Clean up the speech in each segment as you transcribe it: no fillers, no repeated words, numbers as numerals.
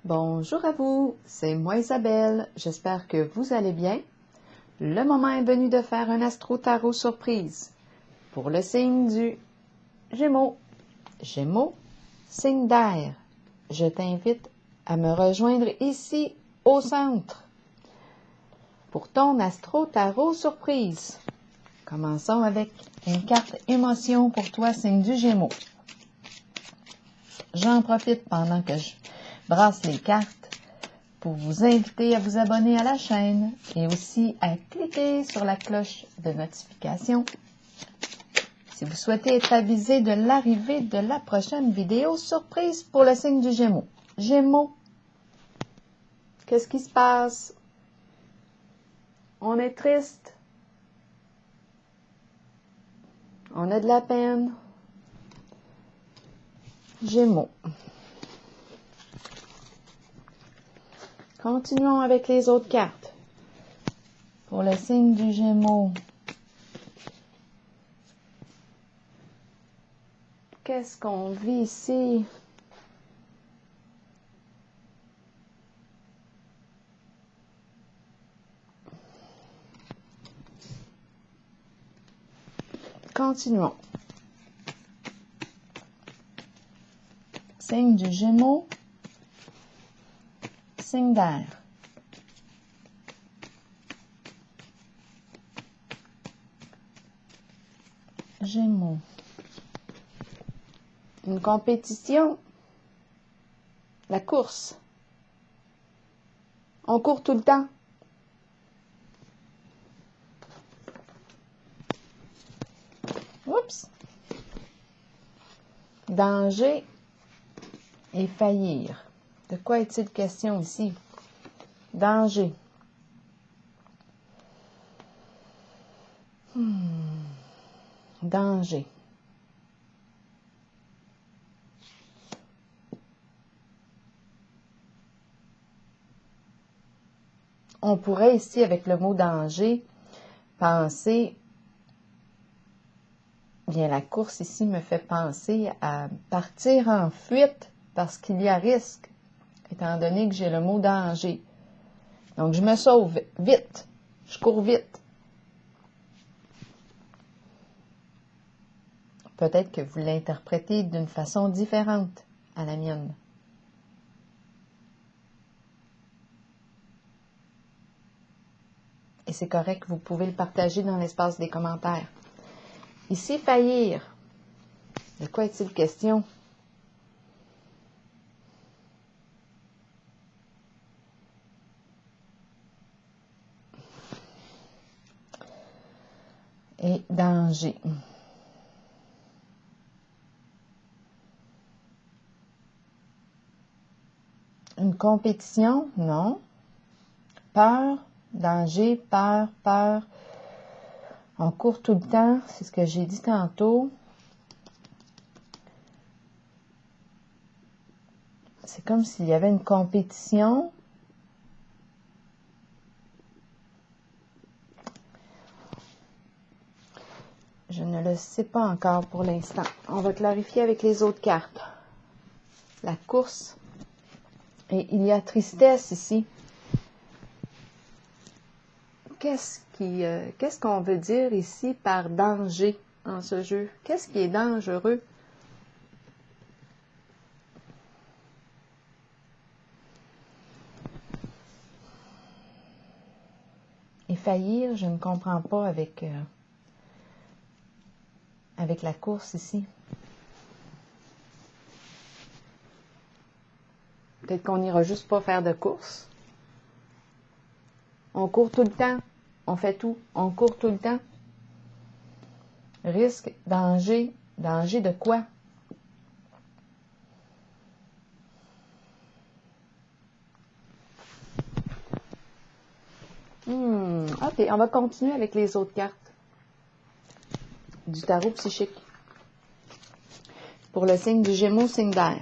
Bonjour à vous, c'est moi Isabelle, j'espère que vous allez bien. Le moment est venu de faire un astro-tarot surprise pour le signe du Gémeaux. Gémeaux, signe d'air. Je t'invite à me rejoindre ici au centre pour ton astro-tarot surprise. Commençons avec une carte émotion pour toi, signe du Gémeaux. J'en profite pendant que je brasse les cartes pour vous inviter à vous abonner à la chaîne et aussi à cliquer sur la cloche de notification si vous souhaitez être avisé de l'arrivée de la prochaine vidéo surprise pour le signe du Gémeaux. Gémeaux, qu'est-ce qui se passe? On est triste. On a de la peine. Gémeaux. Continuons avec les autres cartes. Pour le signe du Gémeaux, qu'est-ce qu'on vit ici? Continuons. Signe du Gémeaux, signe d'air. Gémeaux. Une compétition. La course. On court tout le temps. Oups. Danger et faillir. De quoi est-il question ici? Danger. Danger. On pourrait ici, avec le mot danger, penser, bien la course ici me fait penser à partir en fuite parce qu'il y a risque, étant donné que j'ai le mot danger. Donc, je me sauve vite, je cours vite. Peut-être que vous l'interprétez d'une façon différente à la mienne. Et c'est correct, vous pouvez le partager dans l'espace des commentaires. Ici, faillir. De quoi est-il question? Et danger. Une compétition? Non. Peur, danger, peur, peur. On court tout le temps, c'est ce que j'ai dit tantôt. C'est comme s'il y avait une compétition. Je ne le sais pas encore pour l'instant. On va clarifier avec les autres cartes. La course. Et il y a tristesse ici. Qu'est-ce qu'on veut dire ici par danger en ce jeu? Qu'est-ce qui est dangereux? Et faillir, je ne comprends pas avec la course ici. Peut-être qu'on n'ira juste pas faire de course. On court tout le temps. On fait tout. On court tout le temps. Risque, danger. Danger de quoi? OK, on va continuer avec les autres cartes du tarot psychique. Pour le signe du Gémeaux, signe d'air.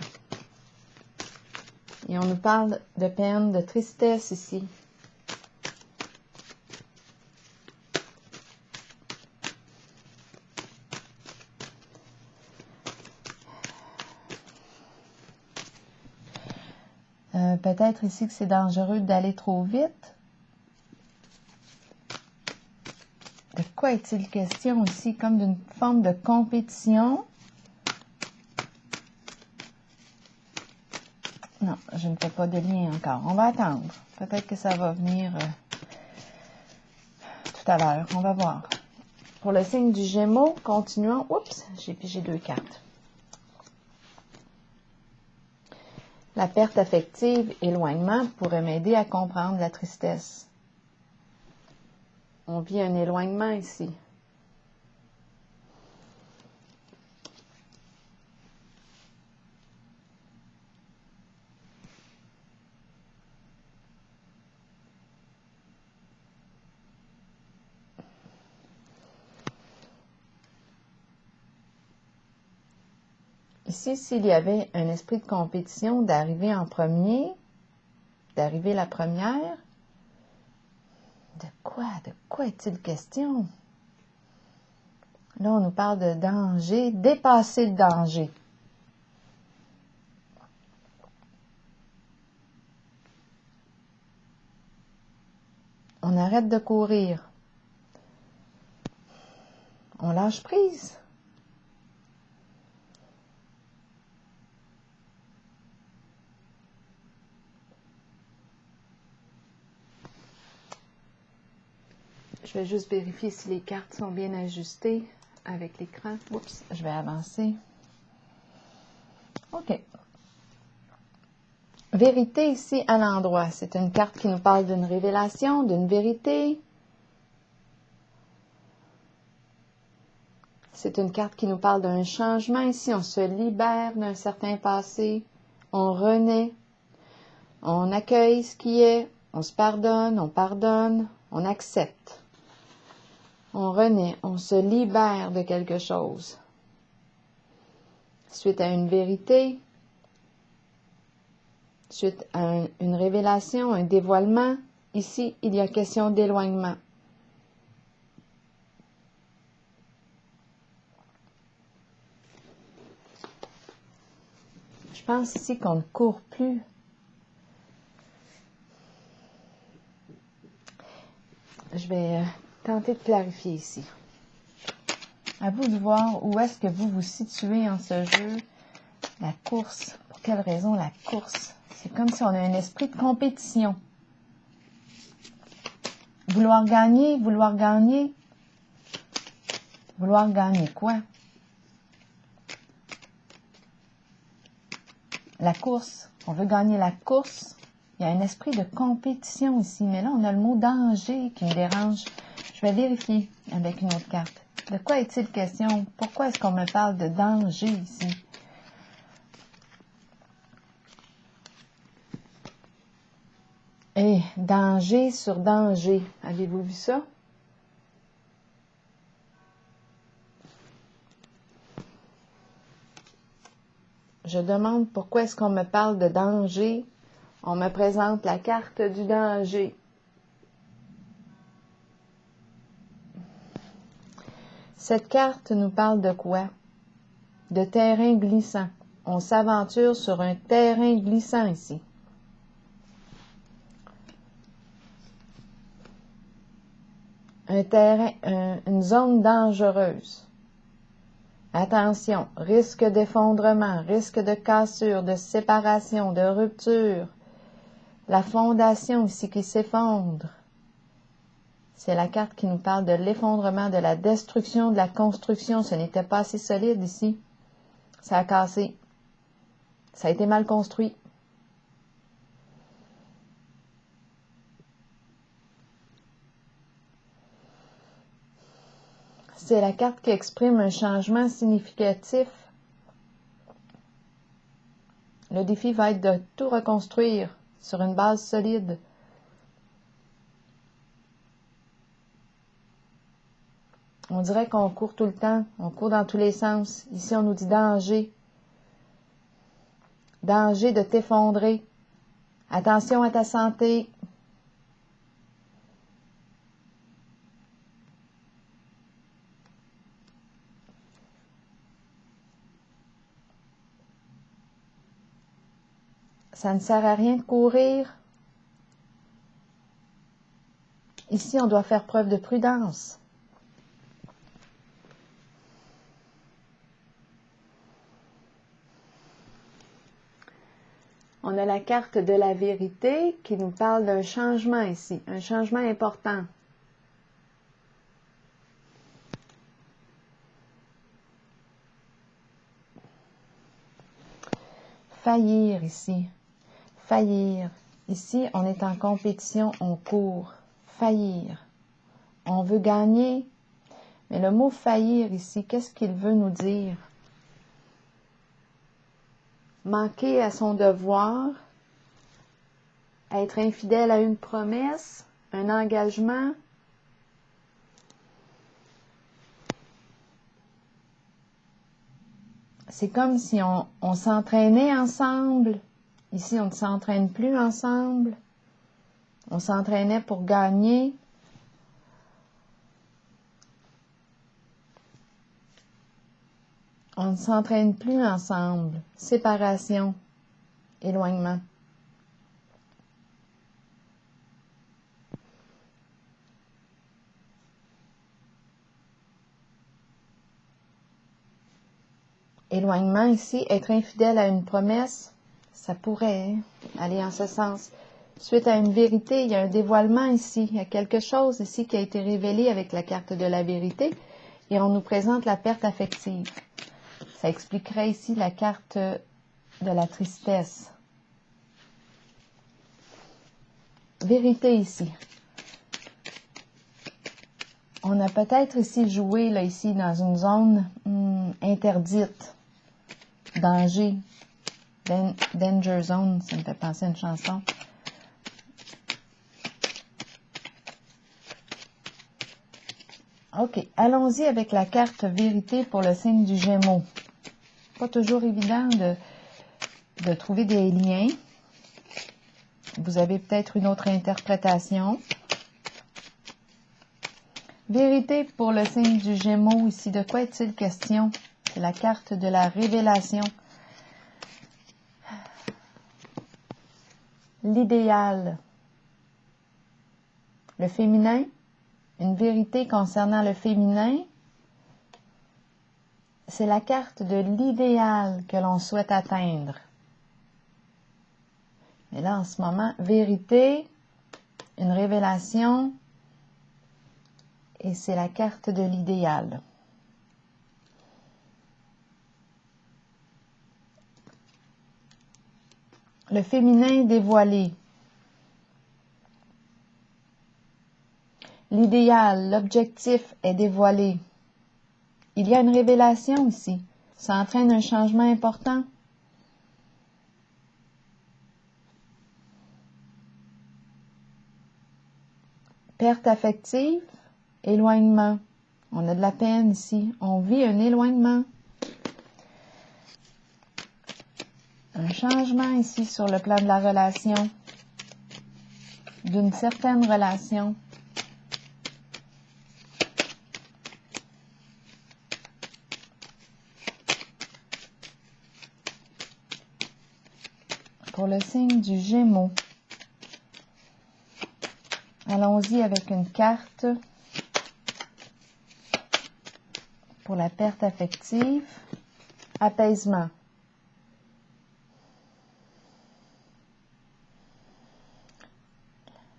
Et on nous parle de peine, de tristesse ici. Peut-être ici que c'est dangereux d'aller trop vite. De quoi est-il question ici? Comme d'une forme de compétition. Non, je ne fais pas de lien encore. On va attendre. Peut-être que ça va venir tout à l'heure. On va voir. Pour le signe du Gémeaux, continuons. Oups, j'ai pigé 2 cartes. La perte affective, éloignement, pourrait m'aider à comprendre la tristesse. On vit un éloignement ici. Ici, s'il y avait un esprit de compétition d'arriver en premier, d'arriver la première, de quoi est-il question? Là, on nous parle de danger, dépasser le danger. On arrête de courir. On lâche prise. Je vais juste vérifier si les cartes sont bien ajustées avec l'écran. Oups, je vais avancer. OK. Vérité ici à l'endroit. C'est une carte qui nous parle d'une révélation, d'une vérité. C'est une carte qui nous parle d'un changement ici. On se libère d'un certain passé. On renaît. On accueille ce qui est. On se pardonne. On pardonne. On accepte. On renaît. On se libère de quelque chose. Suite à une vérité. Suite à une révélation, un dévoilement. Ici, il y a question d'éloignement. Je pense ici qu'on ne court plus. Je vais tenter de clarifier ici. À vous de voir où est-ce que vous vous situez en ce jeu. La course. Pour quelle raison la course? C'est comme si on a un esprit de compétition. Vouloir gagner, vouloir gagner. Vouloir gagner quoi? La course. On veut gagner la course. Il y a un esprit de compétition ici. Mais là, on a le mot danger qui me dérange. Je vais vérifier avec une autre carte. De quoi est-il question? Pourquoi est-ce qu'on me parle de danger ici? Et danger sur danger. Avez-vous vu ça? Je demande pourquoi est-ce qu'on me parle de danger. On me présente la carte du danger. Cette carte nous parle de quoi? De terrain glissant. On s'aventure sur un terrain glissant ici. Un terrain, une zone dangereuse. Attention, risque d'effondrement, risque de cassure, de séparation, de rupture. La fondation ici qui s'effondre. C'est la carte qui nous parle de l'effondrement, de la destruction, de la construction. Ce n'était pas assez solide ici. Ça a cassé. Ça a été mal construit. C'est la carte qui exprime un changement significatif. Le défi va être de tout reconstruire sur une base solide. On dirait qu'on court tout le temps, on court dans tous les sens. Ici, on nous dit danger. Danger de t'effondrer. Attention à ta santé. Ça ne sert à rien de courir. Ici, on doit faire preuve de prudence. On a la carte de la vérité qui nous parle d'un changement ici, un changement important. Faillir ici, faillir. Ici, on est en compétition, on court. Faillir. On veut gagner, mais le mot faillir ici, qu'est-ce qu'il veut nous dire? Manquer à son devoir, être infidèle à une promesse, un engagement. C'est comme si on s'entraînait ensemble. Ici, on ne s'entraîne plus ensemble. On s'entraînait pour gagner. On ne s'entraîne plus ensemble. Séparation, éloignement. Éloignement ici, être infidèle à une promesse, ça pourrait aller en ce sens. Suite à une vérité, il y a un dévoilement ici. Il y a quelque chose ici qui a été révélé avec la carte de la vérité et on nous présente la perte affective. Ça expliquerait ici la carte de la tristesse. Vérité ici. On a peut-être ici joué, là, ici, dans une zone interdite. Danger. Danger Zone, ça me fait penser à une chanson. OK, allons-y avec la carte vérité pour le signe du Gémeaux. Pas toujours évident de trouver des liens. Vous avez peut-être une autre interprétation. Vérité pour le signe du Gémeaux, ici, de quoi est-il question? C'est la carte de la révélation. L'idéal. Le féminin. Une vérité concernant le féminin. C'est la carte de l'idéal que l'on souhaite atteindre. Mais là, en ce moment, vérité, une révélation, et c'est la carte de l'idéal. Le féminin dévoilé. L'idéal, l'objectif est dévoilé. Il y a une révélation ici. Ça entraîne un changement important. Perte affective, éloignement. On a de la peine ici. On vit un éloignement. Un changement ici sur le plan de la relation. D'une certaine relation. Pour le signe du Gémeaux. Allons-y avec une carte pour la perte affective. Apaisement.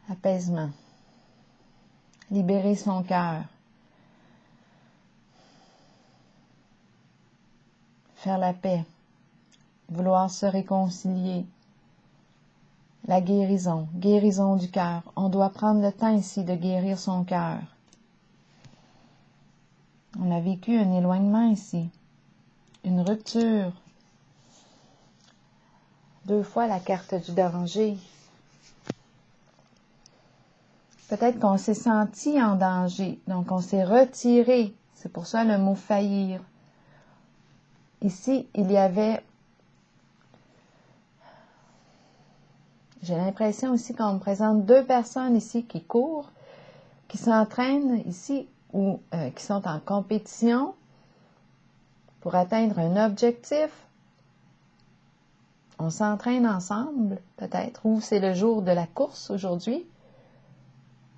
Apaisement. Libérer son cœur. Faire la paix. Vouloir se réconcilier. La guérison. Guérison du cœur. On doit prendre le temps ici de guérir son cœur. On a vécu un éloignement ici. Une rupture. 2 fois la carte du danger. Peut-être qu'on s'est senti en danger, donc on s'est retiré. C'est pour ça le mot faillir. Ici, il y avait... J'ai l'impression aussi qu'on me présente 2 personnes ici qui courent, qui s'entraînent ici ou qui sont en compétition pour atteindre un objectif. On s'entraîne ensemble, peut-être, ou c'est le jour de la course aujourd'hui.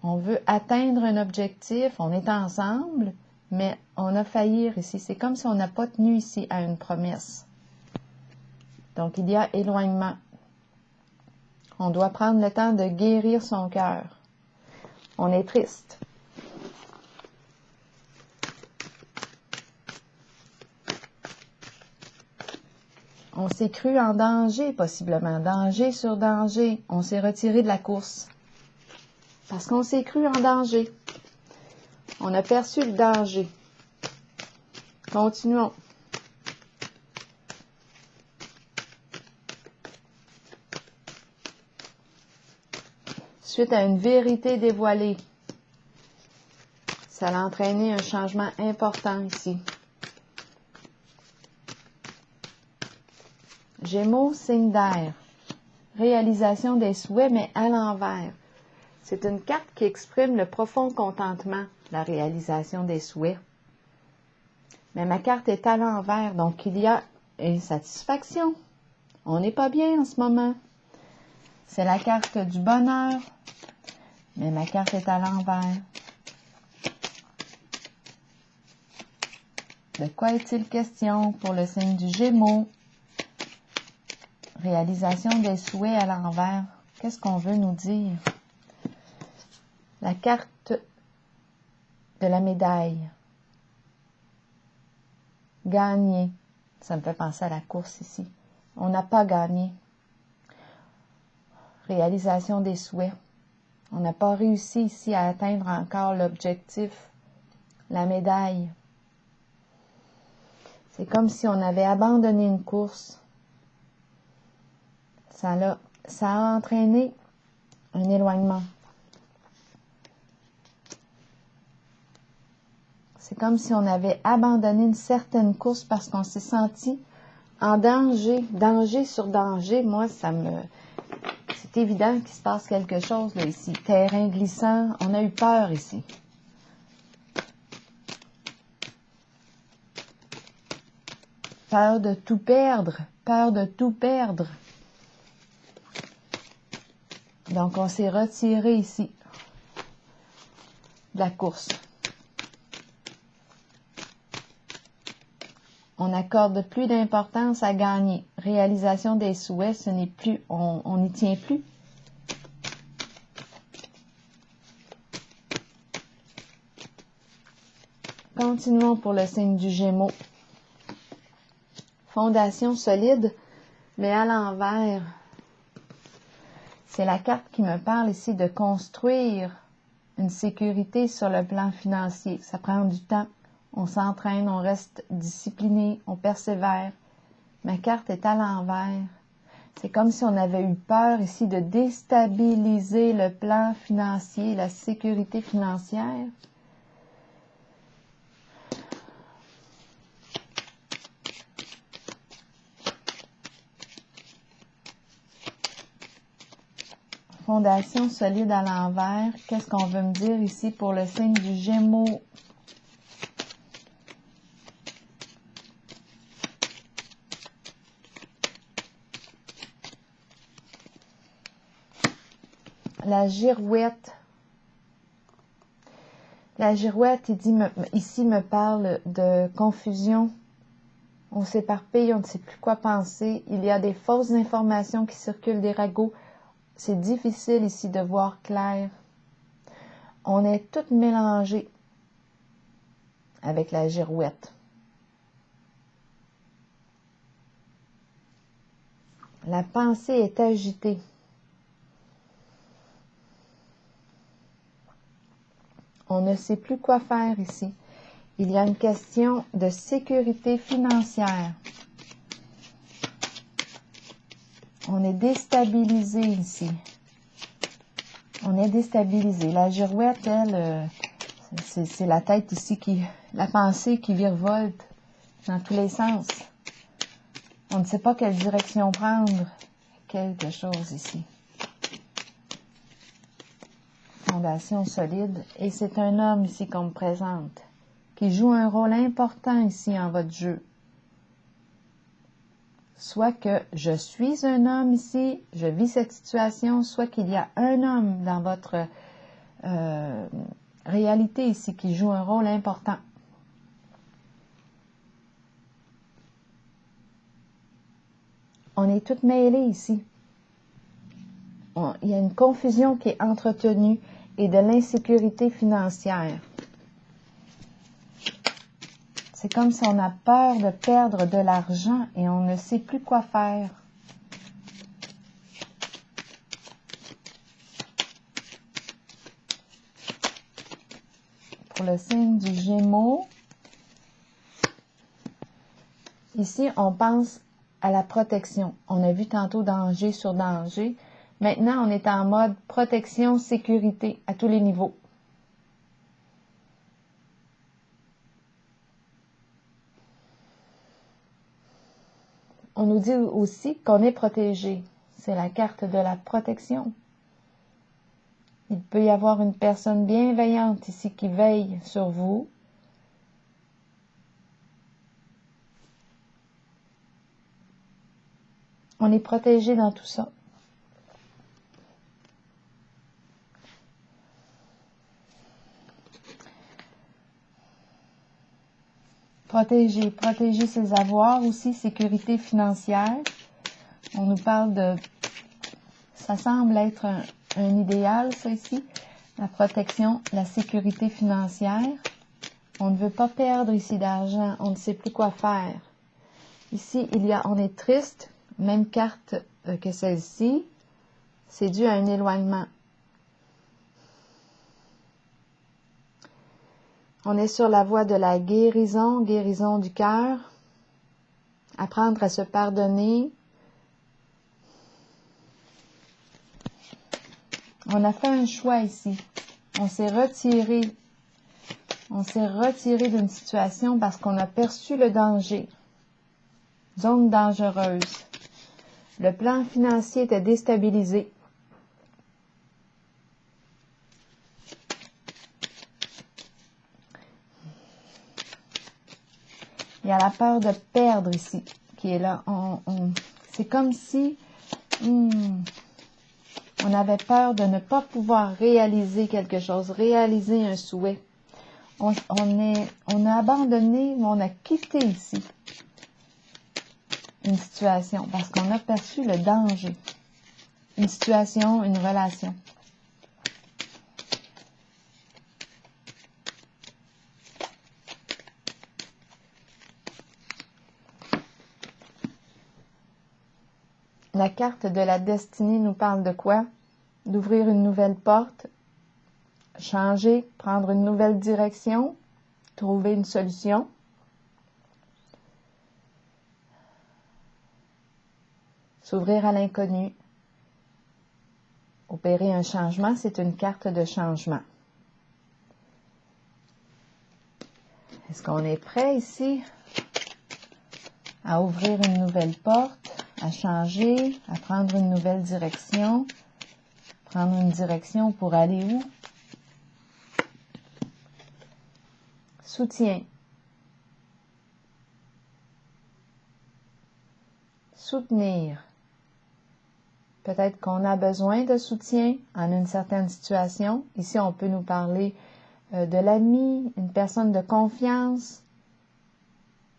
On veut atteindre un objectif, on est ensemble, mais on a failli ici. C'est comme si on n'a pas tenu ici à une promesse. Donc, il y a éloignement. On doit prendre le temps de guérir son cœur. On est triste. On s'est cru en danger, possiblement. Danger sur danger. On s'est retiré de la course. Parce qu'on s'est cru en danger. On a perçu le danger. Continuons. Suite à une vérité dévoilée, ça a entraîné un changement important ici. Gémeaux, signe d'air. Réalisation des souhaits, mais à l'envers. C'est une carte qui exprime le profond contentement, la réalisation des souhaits. Mais ma carte est à l'envers, donc il y a une satisfaction. On n'est pas bien en ce moment. C'est la carte du bonheur, mais ma carte est à l'envers. De quoi est-il question pour le signe du Gémeaux? Réalisation des souhaits à l'envers. Qu'est-ce qu'on veut nous dire? La carte de la médaille. Gagner. Ça me fait penser à la course ici. On n'a pas gagné. Réalisation des souhaits. On n'a pas réussi ici à atteindre encore l'objectif, la médaille. C'est comme si on avait abandonné une course. Ça a entraîné un éloignement. C'est comme si on avait abandonné une certaine course parce qu'on s'est senti en danger, danger sur danger. Moi, c'est évident qu'il se passe quelque chose là ici. Terrain glissant, on a eu peur ici. Peur de tout perdre, peur de tout perdre. Donc, on s'est retiré ici de la course. On n'accorde plus d'importance à gagner. Réalisation des souhaits, ce n'est plus, on n'y tient plus. Continuons pour le signe du Gémeaux. Fondation solide, mais à l'envers. C'est la carte qui me parle ici de construire une sécurité sur le plan financier. Ça prend du temps. On s'entraîne, on reste discipliné, on persévère. Ma carte est à l'envers. C'est comme si on avait eu peur ici de déstabiliser le plan financier, la sécurité financière. Fondation solide à l'envers. Qu'est-ce qu'on veut me dire ici pour le signe du Gémeaux? La girouette. La girouette, ici me parle de confusion. On s'éparpille, on ne sait plus quoi penser. Il y a des fausses informations qui circulent, des ragots. C'est difficile ici de voir clair. On est toutes mélangées avec la girouette. La pensée est agitée. On ne sait plus quoi faire ici. Il y a une question de sécurité financière. On est déstabilisé ici. On est déstabilisé. La girouette, elle, c'est la tête ici, la pensée qui virevolte dans tous les sens. On ne sait pas quelle direction prendre. Quelque chose ici. Fondation solide. Et c'est un homme ici qu'on me présente, qui joue un rôle important ici en votre jeu. soit que je suis un homme ici, je vis cette situation, soit qu'il y a un homme dans votre réalité ici qui joue un rôle important. On est toutes mêlées ici. Il y a une confusion qui est entretenue et de l'insécurité financière. C'est comme si on a peur de perdre de l'argent et on ne sait plus quoi faire. Pour le signe du Gémeaux, ici, on pense à la protection. On a vu tantôt danger sur danger. Maintenant, on est en mode protection, sécurité à tous les niveaux. On nous dit aussi qu'on est protégé. C'est la carte de la protection. Il peut y avoir une personne bienveillante ici qui veille sur vous. On est protégé dans tout ça. Protéger ses avoirs aussi, sécurité financière. On nous parle de... Ça semble être un idéal, ça ici. La protection, la sécurité financière. On ne veut pas perdre ici d'argent. On ne sait plus quoi faire. Ici, on est triste. Même carte que celle-ci. C'est dû à un éloignement. On est sur la voie de la guérison, guérison du cœur. Apprendre à se pardonner. On a fait un choix ici. On s'est retiré. On s'est retiré d'une situation parce qu'on a perçu le danger. Zone dangereuse. Le plan financier était déstabilisé. Il y a la peur de perdre ici qui est là. C'est comme si on avait peur de ne pas pouvoir réaliser quelque chose, réaliser un souhait. On a abandonné, on a quitté ici une situation parce qu'on a perçu le danger. Une situation, une relation. La carte de la destinée nous parle de quoi? D'ouvrir une nouvelle porte, changer, prendre une nouvelle direction, trouver une solution. S'ouvrir à l'inconnu. Opérer un changement, c'est une carte de changement. Est-ce qu'on est prêt ici à ouvrir une nouvelle porte, à changer, à prendre une nouvelle direction? Prendre une direction pour aller où? Soutien. Soutenir. Peut-être qu'on a besoin de soutien en une certaine situation. Ici, on peut nous parler de l'ami, une personne de confiance.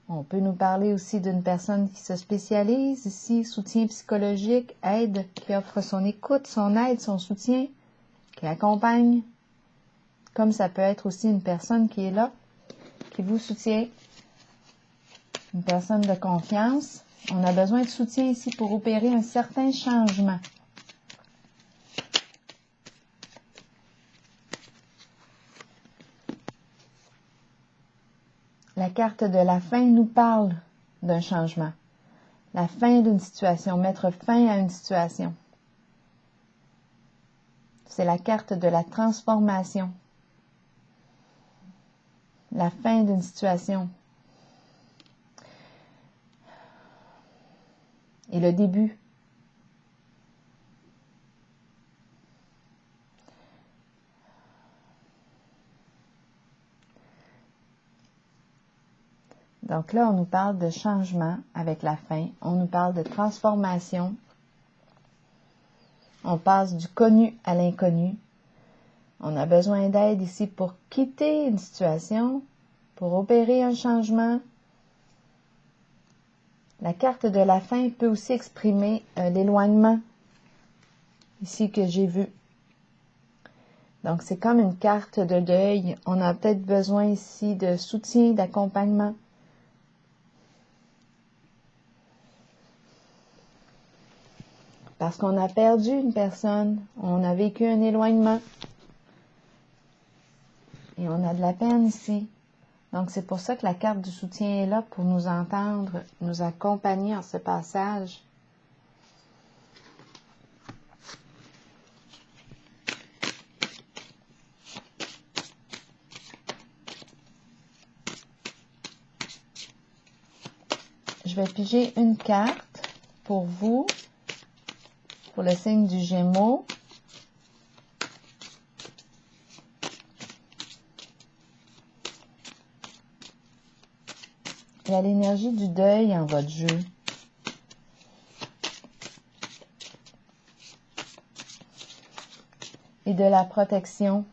On peut nous parler aussi d'une personne qui se spécialise. Ici, soutien psychologique, aide, qui offre son écoute, son aide, son soutien, qui accompagne. Comme ça peut être aussi une personne qui est là, qui vous soutient. Une personne de confiance. On a besoin de soutien ici pour opérer un certain changement. La carte de la fin nous parle d'un changement. La fin d'une situation, mettre fin à une situation. C'est la carte de la transformation. La fin d'une situation. Et le début. Donc là, on nous parle de changement avec la fin. On nous parle de transformation. On passe du connu à l'inconnu. On a besoin d'aide ici pour quitter une situation, pour opérer un changement. La carte de la fin peut aussi exprimer l'éloignement, ici que j'ai vu. Donc, c'est comme une carte de deuil. On a peut-être besoin ici de soutien, d'accompagnement. Parce qu'on a perdu une personne, on a vécu un éloignement. Et on a de la peine ici. Donc, c'est pour ça que la carte du soutien est là pour nous entendre, nous accompagner en ce passage. Je vais piger une carte pour vous, pour le signe du Gémeaux. Il y a l'énergie du deuil en votre jeu. Et de la protection.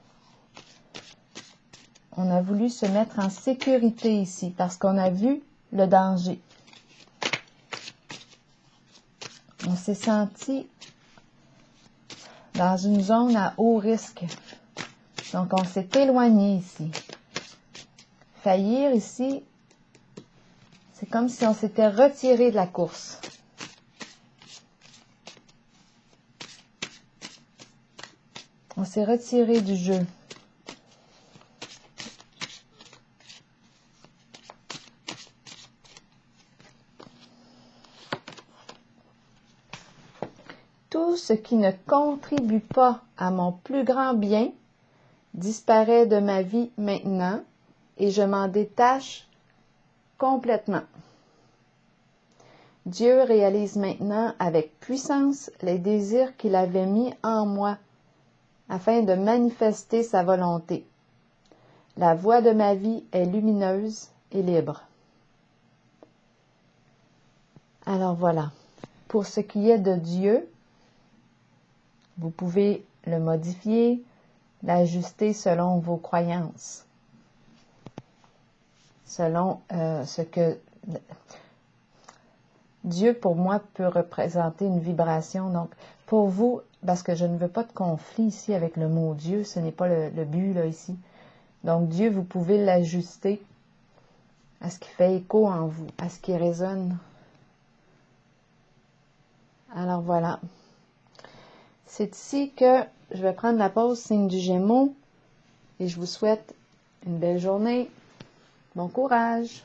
On a voulu se mettre en sécurité ici parce qu'on a vu le danger. On s'est senti dans une zone à haut risque. Donc, on s'est éloigné ici. Faillir ici, c'est comme si on s'était retiré de la course. On s'est retiré du jeu. Tout ce qui ne contribue pas à mon plus grand bien disparaît de ma vie maintenant et je m'en détache complètement. Dieu réalise maintenant avec puissance les désirs qu'il avait mis en moi afin de manifester sa volonté. La voie de ma vie est lumineuse et libre. Alors voilà, pour ce qui est de Dieu, vous pouvez le modifier, l'ajuster selon vos croyances, selon ce que Dieu pour moi peut représenter une vibration. Donc pour vous, parce que je ne veux pas de conflit ici avec le mot Dieu, ce n'est pas le but là ici. Donc Dieu, vous pouvez l'ajuster à ce qui fait écho en vous, à ce qui résonne. Alors voilà. C'est ici que je vais prendre la pause, signe du Gémeaux, et je vous souhaite une belle journée. Bon courage!